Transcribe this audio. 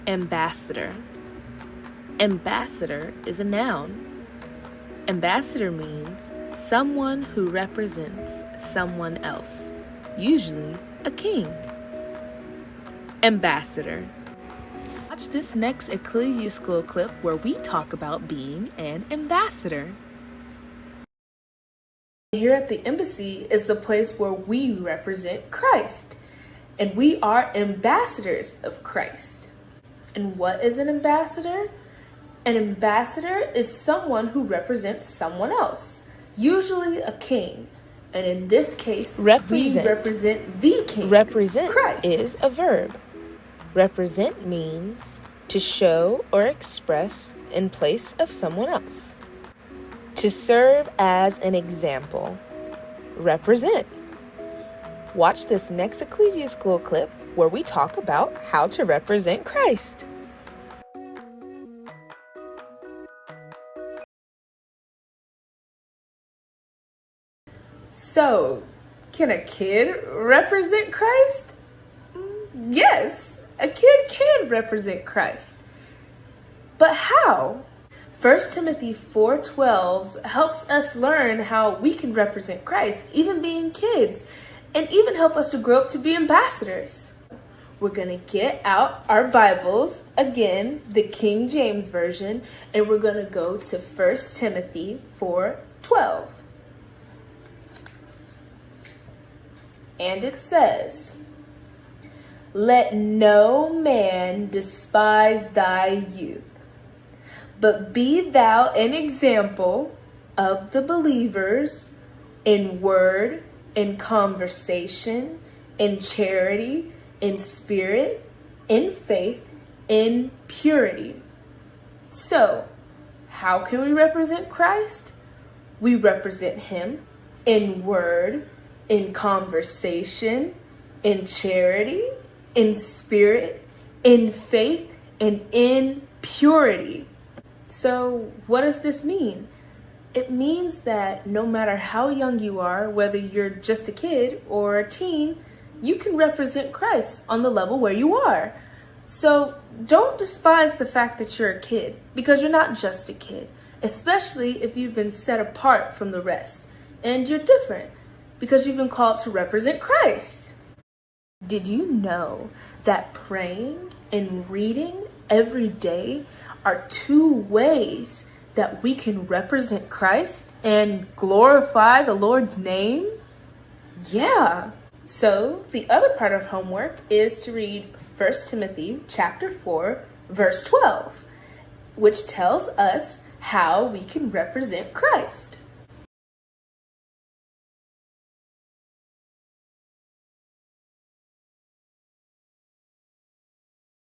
Ambassador. Ambassador is a noun. Ambassador means someone who represents someone else, usually a king. Ambassador. Watch this next Ecclesia School clip where we talk about being an ambassador. Here at the Embassy is the place where we represent Christ, and we are ambassadors of Christ. And what is an ambassador? An ambassador is someone who represents someone else, usually a king. And in this case, we represent the king. Represent Christ. is a verb. Represent means to show or express in place of someone else. To serve as an example. Represent. Watch this next Ecclesia School clip where we talk about how to represent Christ. So, can a kid represent Christ? Yes, a kid can represent Christ. But how? 1 Timothy 4:12 helps us learn how we can represent Christ, even being kids, and even help us to grow up to be ambassadors. We're going to get out our Bibles, again, the King James Version, and we're going to go to 1 Timothy 4:12. And it says, "Let no man despise thy youth, but be thou an example of the believers in word, in conversation, in charity, in spirit, in faith, in purity." So, how can we represent Christ? We represent him in word, in conversation, in charity, in spirit, in faith, and in purity. So what does this mean? It means that no matter how young you are, whether you're just a kid or a teen, you can represent Christ on the level where you are. So don't despise the fact that you're a kid, because you're not just a kid, especially if you've been set apart from the rest and you're different because you've been called to represent Christ. Did you know that praying and reading every day are two ways that we can represent Christ and glorify the Lord's name? Yeah. So the other part of homework is to read 1 Timothy chapter 4, verse 12, which tells us how we can represent Christ.